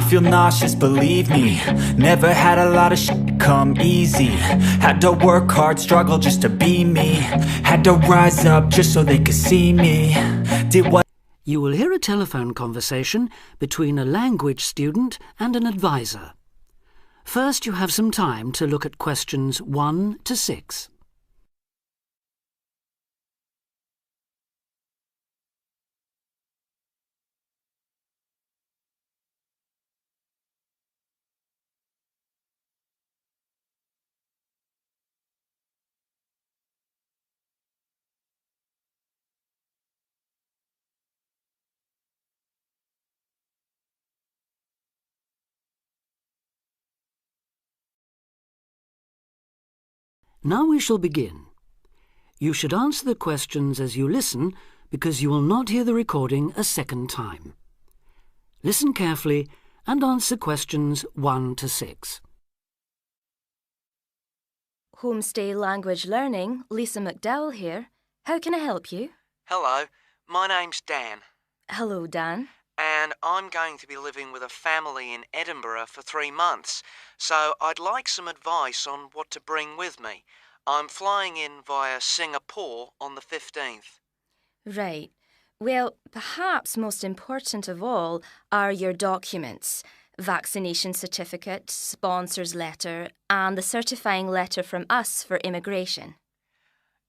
feel nauseous, believe me. Never had a lot of shit come easy. Had to work hard, struggle just to be me. Had to rise up just so they could see me. Did what. You will hear a telephone conversation between a language student and an advisor. First, you have some time to look at questions 1 to 6. Now we shall begin. You should answer the questions as you listen because you will not hear the recording a second time. Listen carefully and answer questions 1 to 6. Homestay Language Learning, Lisa McDowell here. How can I help you? Hello, my name's Dan. Hello, Dan. And I'm going to be living with a family in Edinburgh for 3 months, so I'd like some advice on what to bring with me. I'm flying in via Singapore on the 15th. Right. Well, perhaps most important of all are your documents. Vaccination certificate, sponsor's letter, and the certifying letter from us for immigration.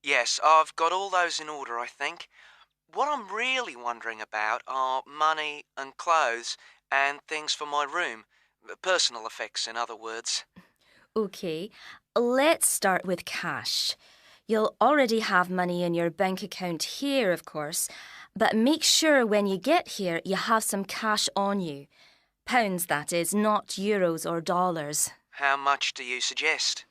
Yes, I've got all those in order, I think. What I'm really wondering about are money and clothes and things for my room. Personal effects, in other words. OK, let's start with cash. You'll already have money in your bank account here, of course, but make sure when you get here you have some cash on you. Pounds, that is, not euros or dollars. How much do you suggest?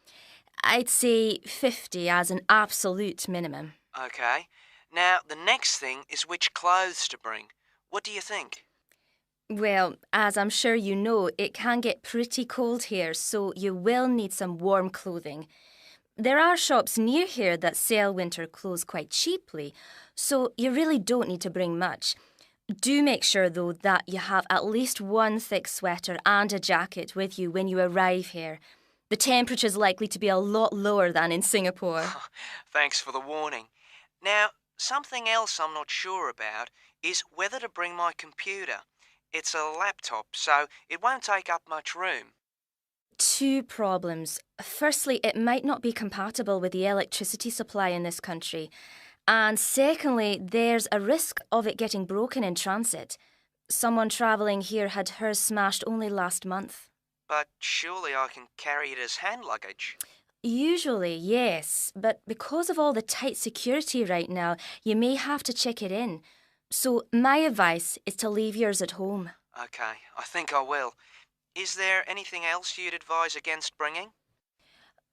I'd say 50 as an absolute minimum. OK. Now, the next thing is which clothes to bring. What do you think? Well, as I'm sure you know, it can get pretty cold here, so you will need some warm clothing. There are shops near here that sell winter clothes quite cheaply, so you really don't need to bring much. Do make sure, though, that you have at least one thick sweater and a jacket with you when you arrive here. The temperature's likely to be a lot lower than in Singapore. Thanks for the warning. Now, something else I'm not sure about is whether to bring my computer. It's a laptop, so it won't take up much room. 2 problems. Firstly, it might not be compatible with the electricity supply in this country. And secondly, there's a risk of it getting broken in transit. Someone travelling here had hers smashed only last month. But surely I can carry it as hand luggage. Usually, yes, but because of all the tight security right now, you may have to check it in. So my advice is to leave yours at home. OK, I think I will. Is there anything else you'd advise against bringing?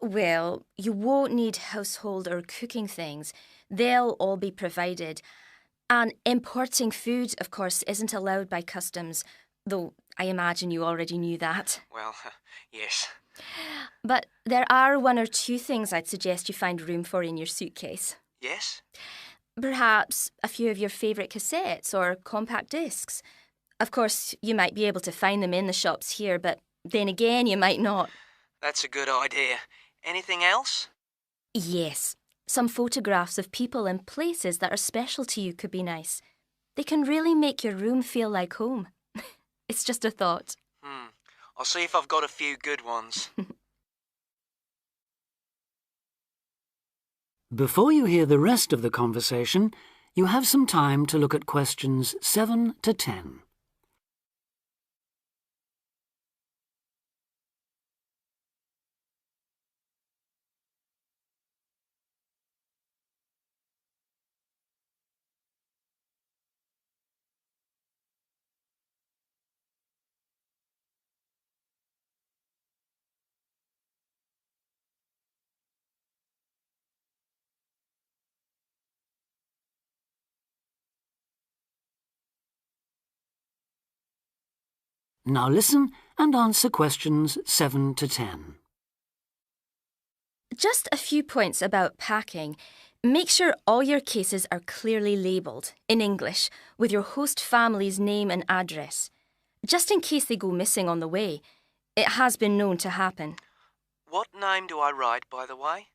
Well, you won't need household or cooking things. They'll all be provided. And importing food, of course, isn't allowed by customs, though I imagine you already knew that. Well, yes. But there are 1 or 2 things I'd suggest you find room for in your suitcase. Yes? Perhaps a few of your favourite cassettes or compact discs. Of course, you might be able to find them in the shops here, but then again, you might not. That's a good idea. Anything else? Yes. Some photographs of people and places that are special to you could be nice. They can really make your room feel like home. It's just a thought. I'll see if I've got a few good ones. Before you hear the rest of the conversation, you have some time to look at questions 7 to 10. Now listen and answer questions 7 to 10. Just a few points about packing. Make sure all your cases are clearly labelled, in English, with your host family's name and address. just in case they go missing on the way. It has been known to happen. What name do I write, by the way?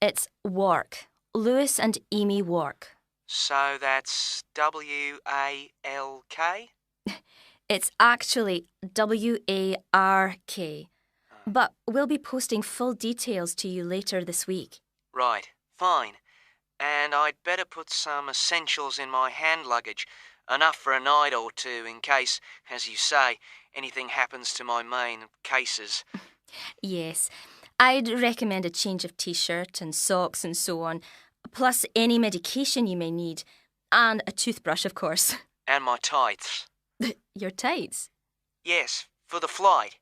It's Wark. Lewis and Amy Wark. So that's W-A-L-K? It's actually W-A-R-K. But we'll be posting full details to you later this week. Right, fine. And I'd better put some essentials in my hand luggage, enough for a night or two in case, as you say, anything happens to my main cases. Yes, I'd recommend a change of t-shirt and socks and so on, plus any medication you may need, and a toothbrush, of course. And my tights. Your tights? Yes, for the flight.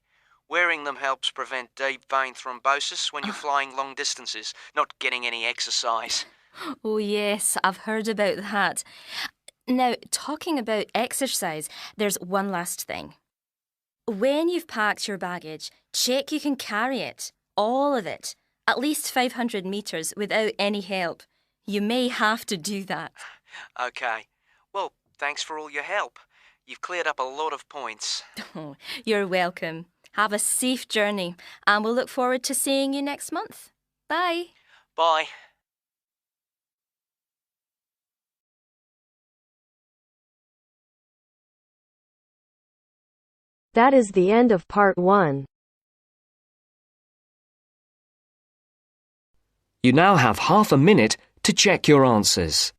Wearing them helps prevent deep vein thrombosis when you're flying long distances, not getting any exercise. Oh yes, I've heard about that. Now, talking about exercise, there's one last thing. When you've packed your baggage, check you can carry it, all of it, at least 500 metres without any help. You may have to do that. OK. Well, thanks for all your help. You've cleared up a lot of points. Oh, you're welcome. Have a safe journey, and we'll look forward to seeing you next month. Bye. Bye. That is the end of part 1. You now have half a minute to check your answers.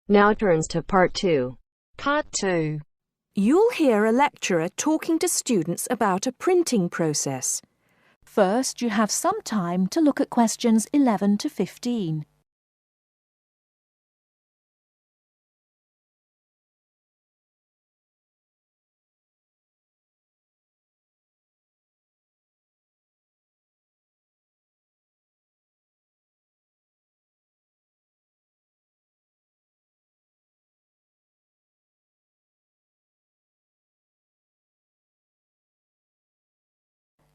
Now turns to part 2. Part 2. You'll hear a lecturer talking to students about a printing process. First, you have some time to look at questions 11 to 15.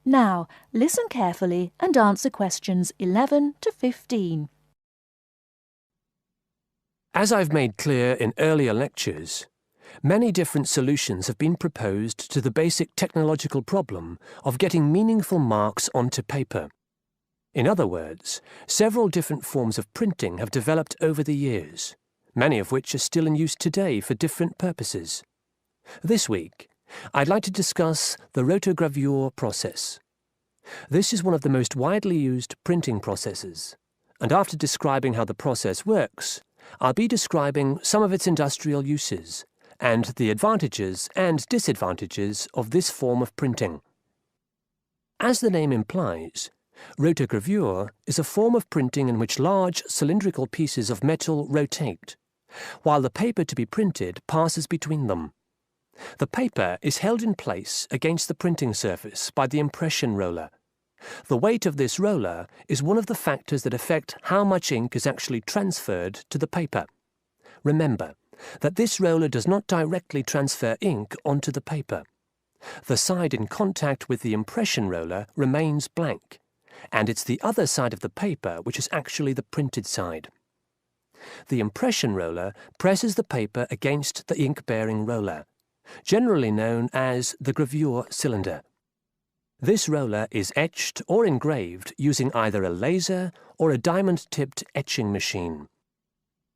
Now, listen carefully and answer questions 11 to 15. As I've made clear in earlier lectures, many different solutions have been proposed to the basic technological problem of getting meaningful marks onto paper. In other words, several different forms of printing have developed over the years, many of which are still in use today for different purposes. This week, I'd like to discuss the rotogravure process. This is one of the most widely used printing processes, and after describing how the process works, I'll be describing some of its industrial uses and the advantages and disadvantages of this form of printing. As the name implies, rotogravure is a form of printing in which large cylindrical pieces of metal rotate, while the paper to be printed passes between them. The paper is held in place against the printing surface by the impression roller. The weight of this roller is one of the factors that affect how much ink is actually transferred to the paper. Remember that this roller does not directly transfer ink onto the paper. The side in contact with the impression roller remains blank, and it's the other side of the paper which is actually the printed side. The impression roller presses the paper against the ink-bearing roller, generally known as the gravure cylinder. This roller is etched or engraved using either a laser or a diamond-tipped etching machine.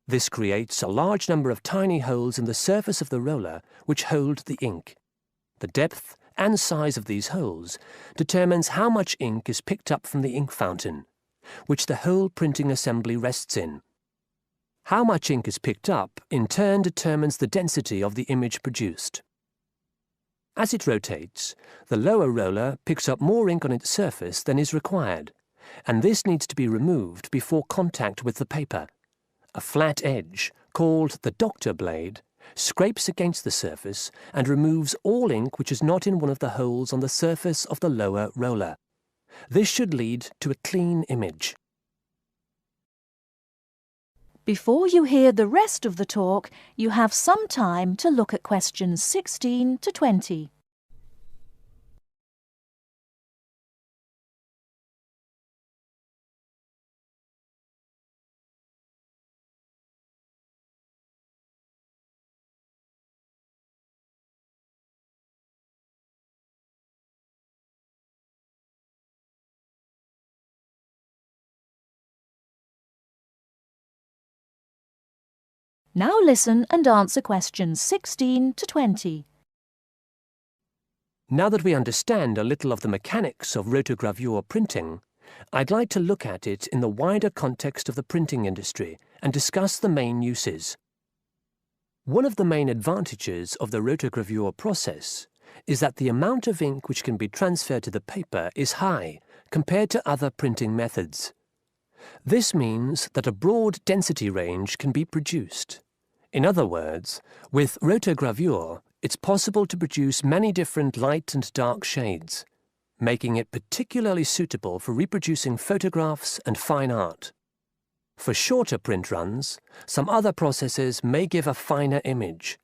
This creates a large number of tiny holes in the surface of the roller which hold the ink. The depth and size of these holes determines how much ink is picked up from the ink fountain, which the whole printing assembly rests in. How much ink is picked up, in turn, determines the density of the image produced. As it rotates, the lower roller picks up more ink on its surface than is required, and this needs to be removed before contact with the paper. A flat edge, called the doctor blade, scrapes against the surface and removes all ink which is not in one of the holes on the surface of the lower roller. This should lead to a clean image. Before you hear the rest of the talk, you have some time to look at questions 16 to 20. Now listen and answer questions 16 to 20. Now that we understand a little of the mechanics of rotogravure printing, I'd like to look at it in the wider context of the printing industry and discuss the main uses. One of the main advantages of the rotogravure process is that the amount of ink which can be transferred to the paper is high compared to other printing methods. This means that a broad density range can be produced. In other words, with rotogravure, it's possible to produce many different light and dark shades, making it particularly suitable for reproducing photographs and fine art. For shorter print runs, some other processes may give a finer image,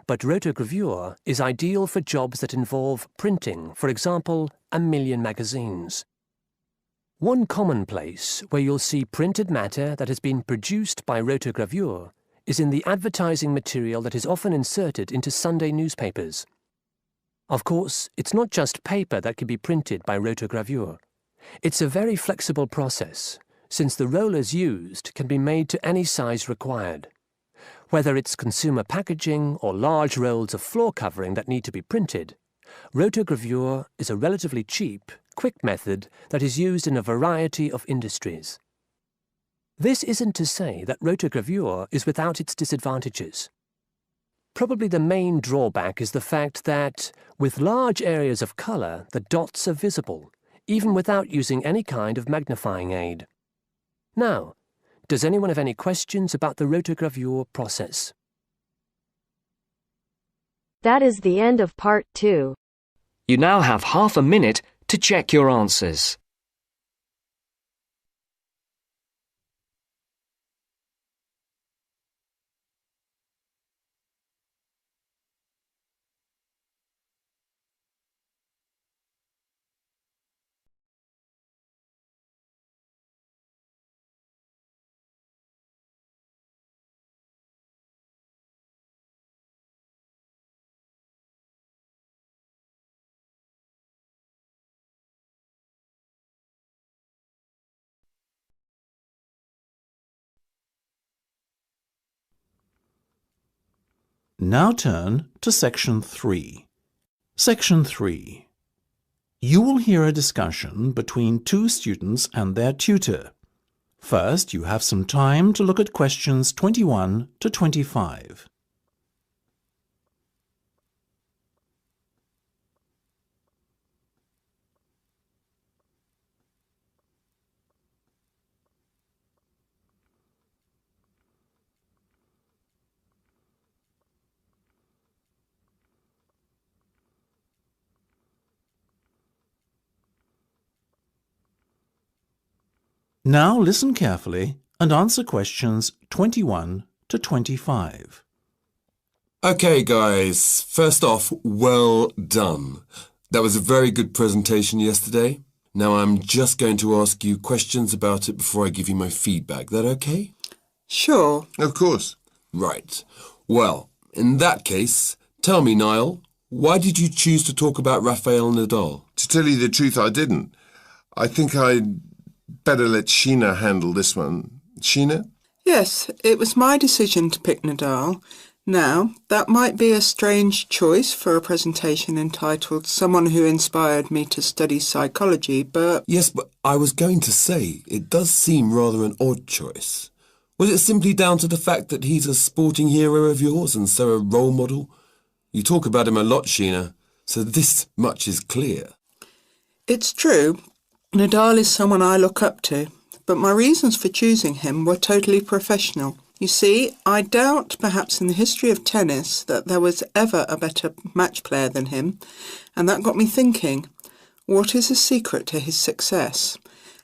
but rotogravure is ideal for jobs that involve printing, for example, 1 million magazines. One common place where you'll see printed matter that has been produced by rotogravure is in the advertising material that is often inserted into Sunday newspapers. Of course, it's not just paper that can be printed by rotogravure. It's a very flexible process, since the rollers used can be made to any size required. Whether it's consumer packaging or large rolls of floor covering that need to be printed, rotogravure is a relatively cheap, quick method that is used in a variety of industries. This isn't to say that rotogravure is without its disadvantages. Probably the main drawback is the fact that, with large areas of colour, the dots are visible, even without using any kind of magnifying aid. Now, does anyone have any questions about the rotogravure process? That is the end of part 2. You now have half a minute to check your answers. Now turn to Section 3. Section 3. You will hear a discussion between two students and their tutor. First, you have some time to look at questions 21 to 25. Now listen carefully and answer questions 21 to 25. Okay, guys. First off, well done. That was a very good presentation yesterday. Now I'm just going to ask you questions about it before I give you my feedback. That okay? Sure. Of course. Right. Well, in that case, tell me, Niall, why did you choose to talk about Rafael Nadal? To tell you the truth, I didn't. I think I'd better let Sheena handle this one. Sheena? Yes, it was my decision to pick Nadal. Now, that might be a strange choice for a presentation entitled Someone Who Inspired Me to Study Psychology, but... Yes, but I was going to say, it does seem rather an odd choice. Was it simply down to the fact that he's a sporting hero of yours and so a role model? You talk about him a lot, Sheena, so this much is clear. It's true. Nadal is someone I look up to, but my reasons for choosing him were totally professional. You see, I doubt perhaps in the history of tennis that there was ever a better match player than him, and that got me thinking, what is the secret to his success?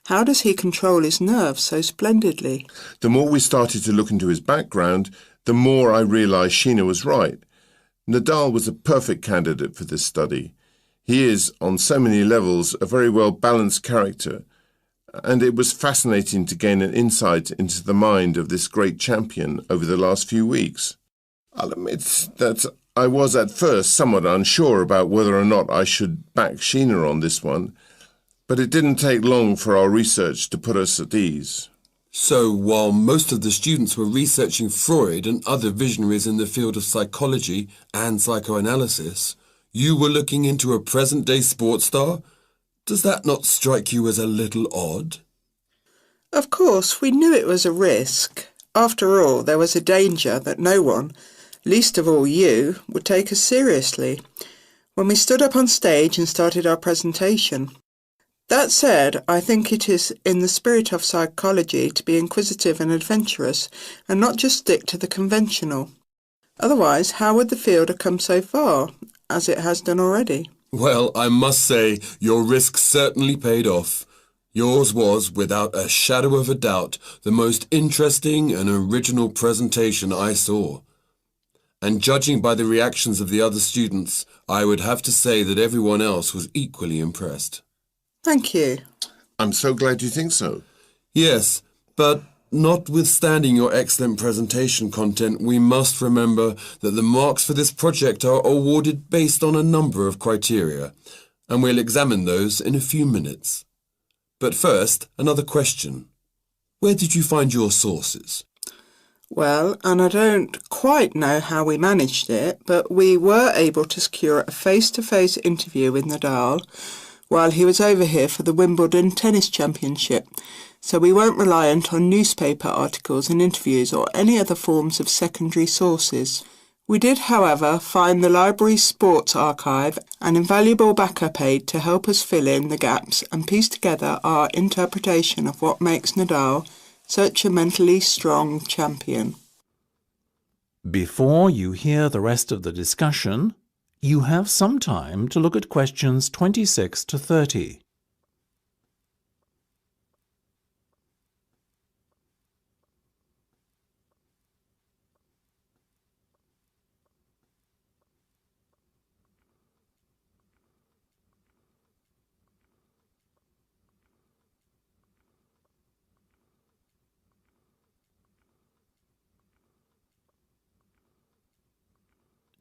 How does he control his nerves so splendidly? The more we started to look into his background, the more I realised Sheena was right. Nadal was a perfect candidate for this study. He is, on so many levels, a very well-balanced character, and it was fascinating to gain an insight into the mind of this great champion over the last few weeks. I'll admit that I was at first somewhat unsure about whether or not I should back Sheena on this one, but it didn't take long for our research to put us at ease. So, while most of the students were researching Freud and other visionaries in the field of psychology and psychoanalysis, you were looking into a present-day sports star? Does that not strike you as a little odd? Of course, we knew it was a risk. After all, there was a danger that no one, least of all you, would take us seriously when we stood up on stage and started our presentation. That said, I think it is in the spirit of psychology to be inquisitive and adventurous and not just stick to the conventional. Otherwise, how would the field have come so far, as it has done already? Well, I must say, your risk certainly paid off. Yours was, without a shadow of a doubt, the most interesting and original presentation I saw. And judging by the reactions of the other students, I would have to say that everyone else was equally impressed. Thank you. I'm so glad you think so. Yes, but notwithstanding your excellent presentation content, we must remember that the marks for this project are awarded based on a number of criteria, and we'll examine those in a few minutes. But first, another question. Where did you find your sources? Well, and I don't quite know how we managed it, but we were able to secure a face-to-face interview with Nadal while he was over here for the Wimbledon Tennis Championship, so we weren't reliant on newspaper articles and interviews or any other forms of secondary sources. We did, however, find the library's sports archive an invaluable backup aid to help us fill in the gaps and piece together our interpretation of what makes Nadal such a mentally strong champion. Before you hear the rest of the discussion, you have some time to look at questions 26 to 30.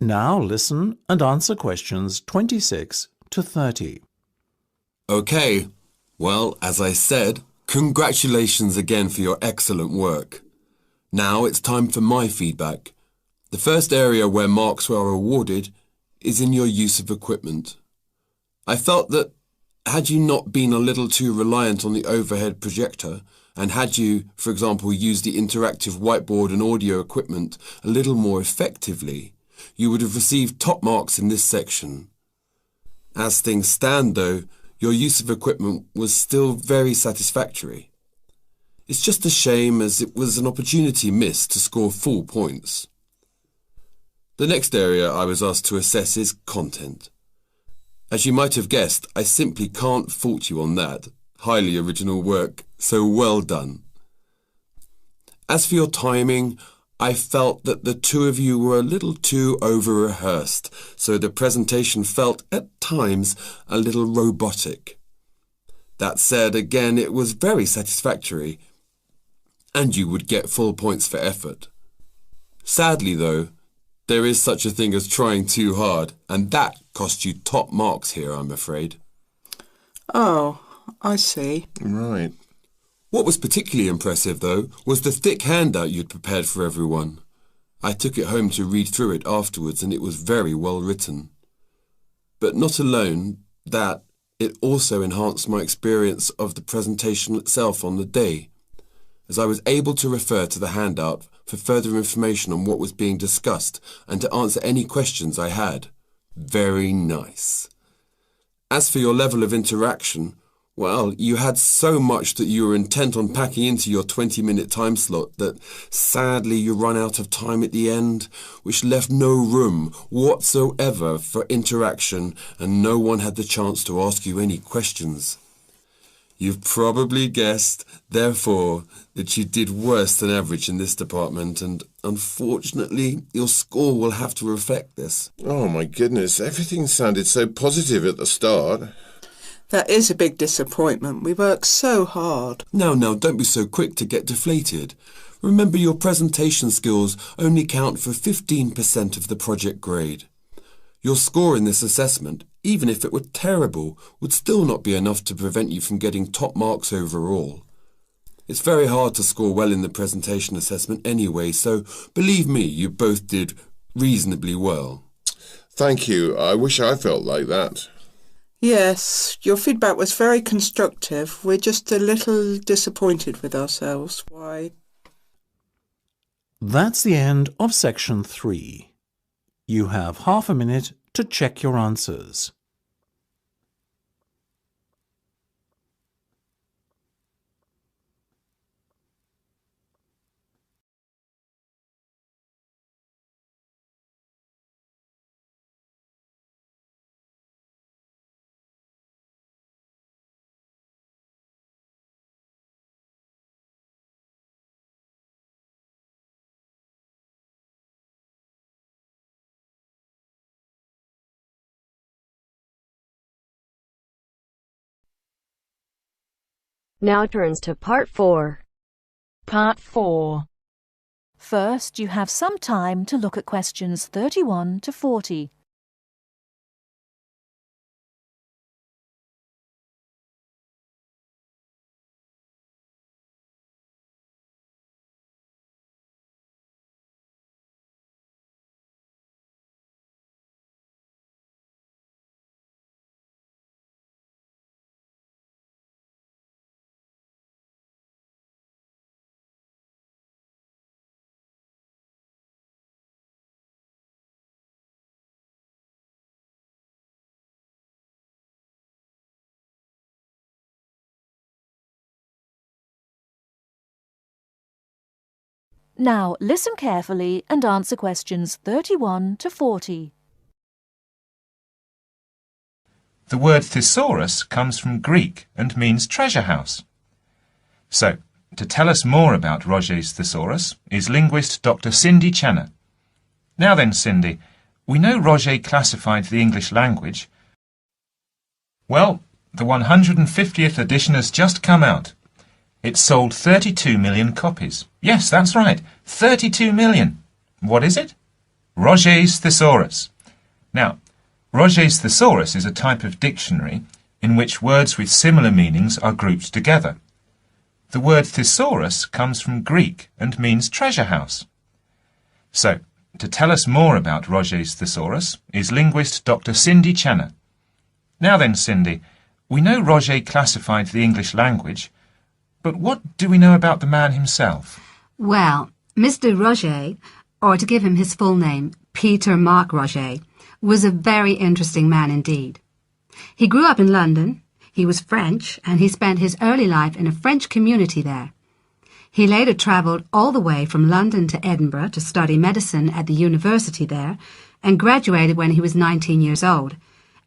Now listen and answer questions 26 to 30. Okay, well, as I said, congratulations again for your excellent work. Now it's time for my feedback. The first area where marks were awarded is in your use of equipment. I felt that had you not been a little too reliant on the overhead projector, and had you, for example, used the interactive whiteboard and audio equipment a little more effectively, you would have received top marks in this section. As things stand, though, your use of equipment was still very satisfactory. It's just a shame as it was an opportunity missed to score full points. The next area I was asked to assess is content. As you might have guessed, I simply can't fault you on that. Highly original work, so well done. As for your timing, I felt that the two of you were a little too over-rehearsed, so the presentation felt, at times, a little robotic. That said, again, it was very satisfactory, and you would get full points for effort. Sadly, though, there is such a thing as trying too hard, and that cost you top marks here, I'm afraid. Oh, I see. Right. What was particularly impressive, though, was the thick handout you'd prepared for everyone. I took it home to read through it afterwards, and it was very well written. But not alone that, it also enhanced my experience of the presentation itself on the day, as I was able to refer to the handout for further information on what was being discussed and to answer any questions I had. Very nice. As for your level of interaction, Well, you had so much that you were intent on packing into your 20-minute time slot that sadly you run out of time at the end, which left no room whatsoever for interaction and no one had the chance to ask you any questions. You've probably guessed, therefore, that you did worse than average in this department and unfortunately your score will have to reflect this. Oh my goodness, everything sounded so positive at the start. That is a big disappointment. We worked so hard. Now, don't be so quick to get deflated. Remember, your presentation skills only count for 15% of the project grade. Your score in this assessment, even if it were terrible, would still not be enough to prevent you from getting top marks overall. It's very hard to score well in the presentation assessment anyway, so believe me, you both did reasonably well. Thank you. I wish I felt like that. Yes, your feedback was very constructive. We're just a little disappointed with ourselves. Why? That's the end of section 3. You have half a minute to check your answers. Now turns to Part 4. Part 4. First, you have some time to look at questions 31 to 40. Now listen carefully and answer questions 31 to 40. The word thesaurus comes from Greek and means treasure house. So, to tell us more about Roget's thesaurus is linguist Dr. Cindy Channer. Now then, Cindy, we know Roget classified the English language. Well, the 150th edition has just come out. It sold 32 million copies. Yes, that's right, 32 million. What is it? Roget's thesaurus. Now, Roget's thesaurus is a type of dictionary in which words with similar meanings are grouped together. The word thesaurus comes from Greek and means treasure house. So, to tell us more about Roget's thesaurus is linguist Dr. Cindy Channer. Now then, Cindy, we know Roget classified the English language, but what do we know about the man himself? Well, Mr. Roget, or to give him his full name, Peter Mark Roget, was a very interesting man indeed. He grew up in London, he was French, and he spent his early life in a French community there. He later travelled all the way from London to Edinburgh to study medicine at the university there, and graduated when he was 19 years old,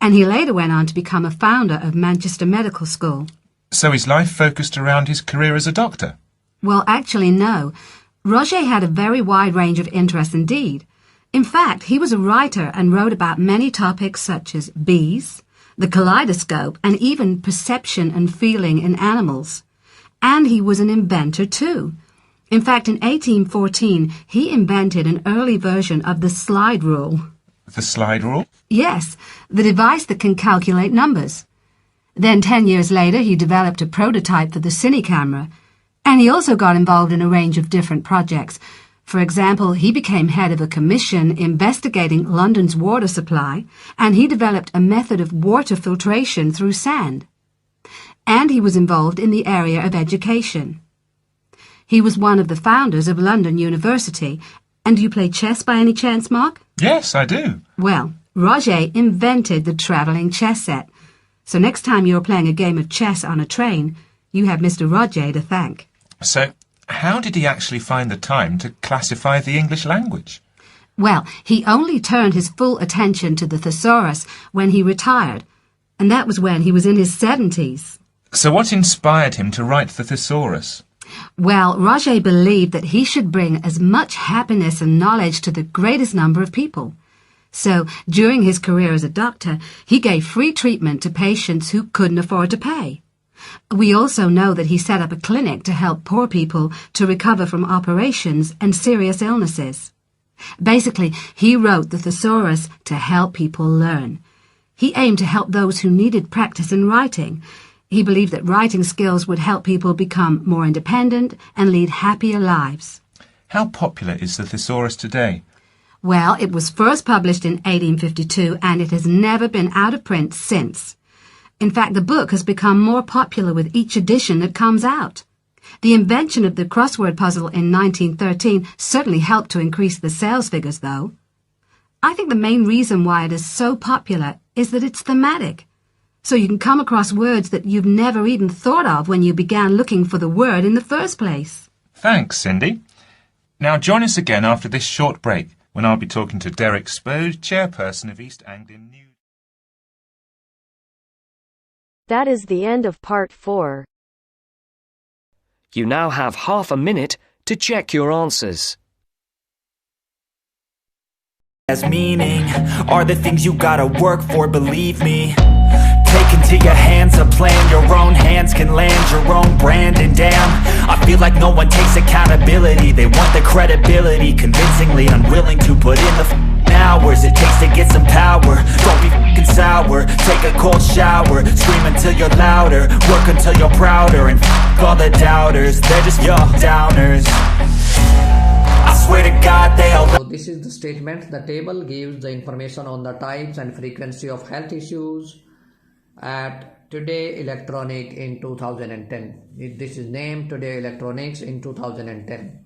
and he later went on to become a founder of Manchester Medical School. So his life focused around his career as a doctor? Well, actually, no. Roget had a very wide range of interests indeed. In fact, he was a writer and wrote about many topics such as bees, the kaleidoscope, and even perception and feeling in animals. And he was an inventor too. In fact, in 1814, he invented an early version of the slide rule. The slide rule? Yes, the device that can calculate numbers. Then 10 years later, he developed a prototype for the cine camera, and he also got involved in a range of different projects. For example, he became head of a commission investigating London's water supply, and he developed a method of water filtration through sand. And he was involved in the area of education. He was one of the founders of London University. And do you play chess by any chance, Mark? Yes, I do. Well, Roget invented the travelling chess set. So next time you're playing a game of chess on a train, you have Mr. Roger to thank. So, how did he actually find the time to classify the English language? Well, he only turned his full attention to the thesaurus when he retired, and that was when he was in his 70s. So what inspired him to write the thesaurus? Well, Roger believed that he should bring as much happiness and knowledge to the greatest number of people. So, during his career as a doctor, he gave free treatment to patients who couldn't afford to pay. We also know that he set up a clinic to help poor people to recover from operations and serious illnesses. Basically, he wrote the thesaurus to help people learn. He aimed to help those who needed practice in writing. He believed that writing skills would help people become more independent and lead happier lives. How popular is the thesaurus today? Well, it was first published in 1852 and it has never been out of print since. In fact, the book has become more popular with each edition that comes out. The invention of the crossword puzzle in 1913 certainly helped to increase the sales figures, though. I think the main reason why it is so popular is that it's thematic. So you can come across words that you've never even thought of when you began looking for the word in the first place. Thanks, Cindy. Now join us again after this short break, when I'll be talking to Derek Spode, chairperson of East Anglian News. That is the end of part 4. You now have half a minute to check your answers. As meaning are the things you gotta work for, believe me. Take into your hands a plan, your own hands can land your own brand. And damn, I feel like no one takes accountability. They want the credibility, convincingly unwilling to put in the hours it takes to get some power. Don't be f***ing sour, take a cold shower, scream until you're louder, work until you're prouder, and f*** all the doubters, they're just your downers. I swear to God they all... So this is the statement. The table gives the information on the types and frequency of health issues at Today Electronic in 2010. This is named Today Electronics in 2010.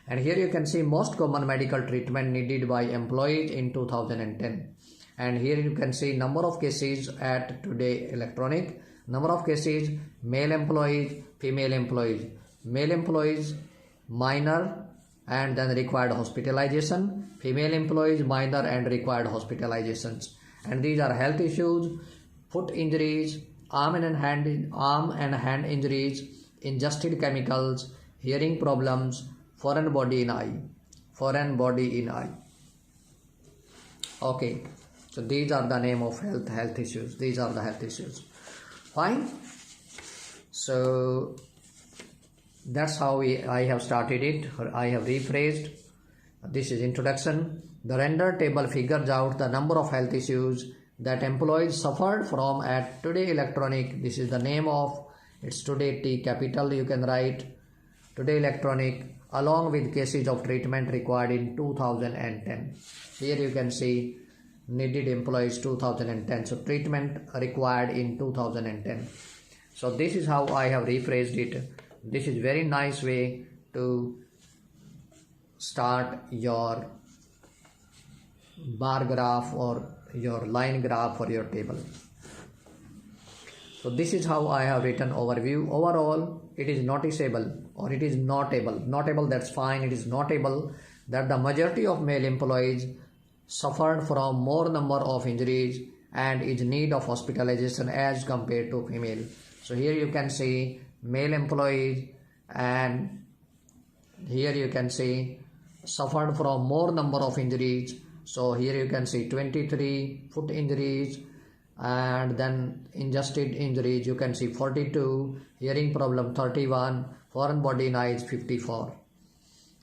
And here you can see most common medical treatment needed by employees in 2010. And here you can see number of cases at Today Electronic. Number of cases, male employees, female employees. Male employees, minor and then required hospitalization. Female employees, minor and required hospitalizations. And these are health issues, foot injuries, arm and hand injuries, ingested chemicals, hearing problems, foreign body in eye. Okay, so these are the name of health issues. These are the health issues. Fine. So that's how I have started it. I have rephrased. This is introduction. The rendered table figures out the number of health issues that employees suffered from at Today Electronic. This is the name of it's Today T capital. You can write Today Electronic along with cases of treatment required in 2010. Here you can see needed employees 2010. So treatment required in 2010. So this is how I have rephrased it. This is very nice way to start your bar graph or your line graph for your table. So this is how I have written overview. Overall, it is noticeable or it is notable. Notable, that's fine. It is notable that the majority of male employees suffered from more number of injuries and is in need of hospitalization as compared to female. So here you can see male employees and here you can see suffered from more number of injuries. So here you can see 23 foot injuries and then ingested injuries you can see 42, hearing problem 31, foreign body in eyes 54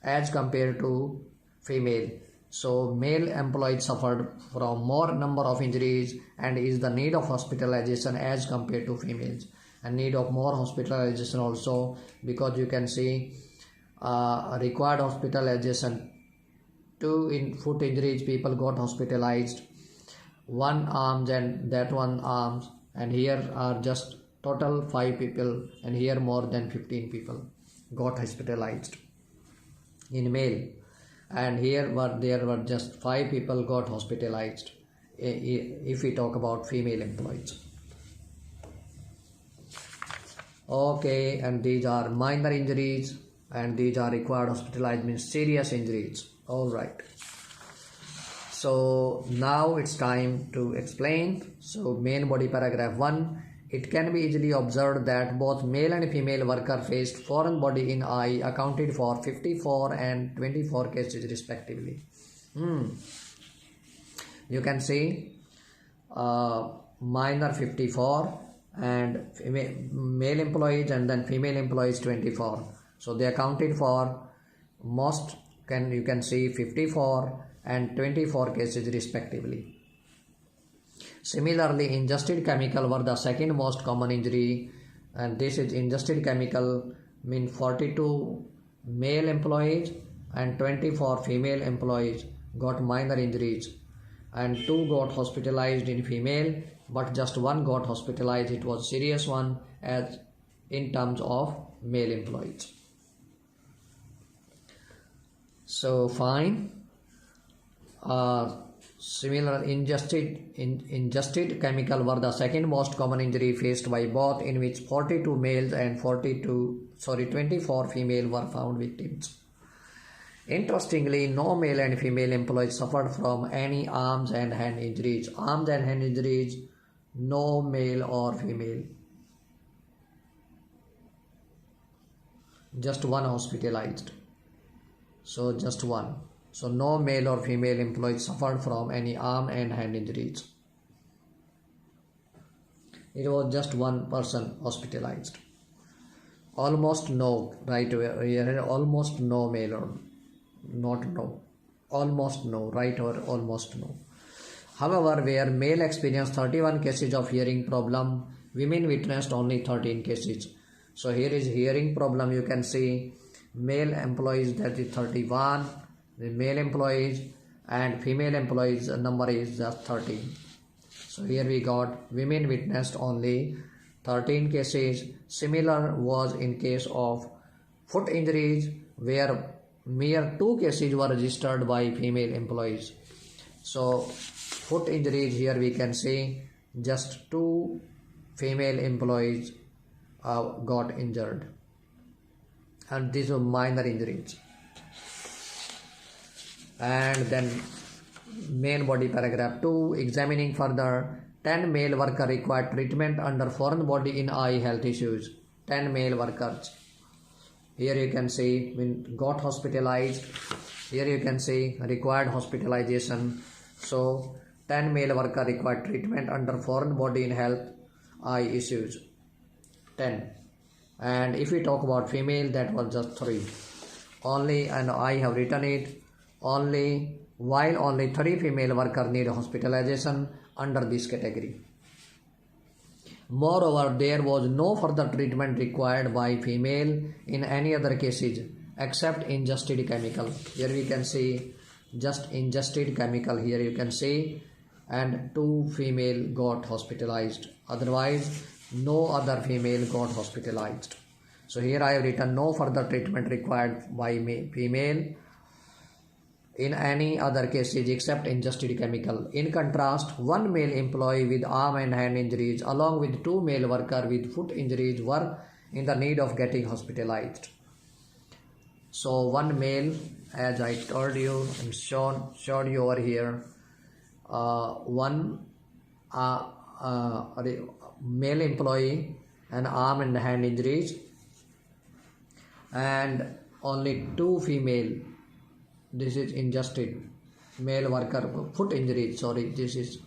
as compared to female. So male employees suffered from more number of injuries and is the need of hospitalization as compared to females, and need of more hospitalization also because you can see required hospitalization. 2 in foot injuries people got hospitalized, 1 arms and that 1 arms, and here are just total 5 people and here more than 15 people got hospitalized in male, and here there were just 5 people got hospitalized if we talk about female employees. Okay, and these are minor injuries, and these are required hospitalized means serious injuries. All right. So now it's time to explain. So main body paragraph 1. It can be easily observed that both male and female worker faced foreign body in eye accounted for 54 and 24 cases respectively. You can see minor 54 and male employees and then female employees 24. So they accounted for most, you can see 54 and 24 cases respectively. Similarly, ingested chemical were the second most common injury, and this is ingested chemical mean 42 male employees and 24 female employees got minor injuries, and 2 got hospitalized in female, but just 1 got hospitalized. It was serious one as in terms of male employees. So fine. Similar ingested chemical were the second most common injury faced by both, in which 42 males and 24 female were found victims. Interestingly, no male and female employees suffered from any arms and hand injuries. Arms and hand injuries, no male or female. Just 1 hospitalized. So just 1. So no male or female employees suffered from any arm and hand injuries. It was just 1 person hospitalized. Almost no, right here, almost no male or not no. Almost no, right, or almost no. However, where male experienced 31 cases of hearing problem, women witnessed only 13 cases. So here is hearing problem. You can see male employees, that is 31. The male employees and female employees number is just 13. So here we got women witnessed only 13 cases. Similar was in case of foot injuries, where mere 2 cases were registered by female employees. So foot injuries, here we can see just 2 female employees got injured, and these were minor injuries. And then main body paragraph 2, examining further, 10 male workers required treatment under foreign body in eye health issues. 10 male workers. Here you can see when got hospitalized. Here you can see required hospitalization. So 10 male workers required treatment under foreign body in health eye issues. 10. And if we talk about female, that was just 3. Only, and I have written it, only 3 female workers need hospitalization under this category. Moreover, there was no further treatment required by female in any other cases except ingested chemical. Here we can see just ingested chemical, here you can see, and 2 female got hospitalized. Otherwise, no other female got hospitalized. So here I have written no further treatment required by female in any other cases except ingested chemical. In contrast, 1 male employee with arm and hand injuries along with 2 male workers with foot injuries were in the need of getting hospitalized. So 1 male, as I told you, I'm showed you over here, 1 male employee and arm and hand injuries, and only 2 female. This is ingested male worker foot injury. Sorry, this is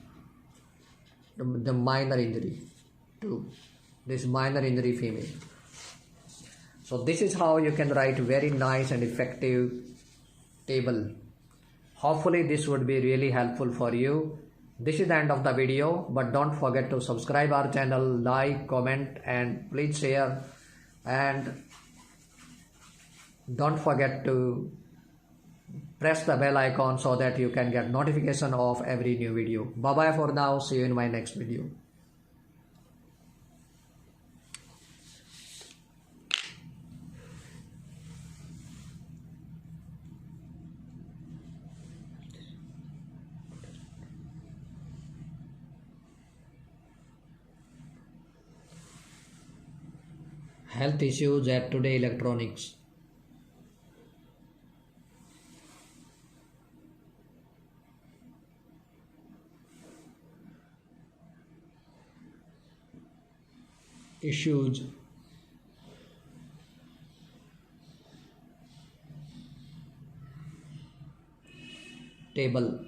the minor injury. 2. This minor injury female. So this is how you can write very nice and effective table. Hopefully this would be really helpful for you. This is the end of the video, but don't forget to subscribe our channel, like, comment, and please share, and don't forget to press the bell icon so that you can get notification of every new video. Bye bye for now. See you in my next video. Health issues at today electronics. Issues. Table.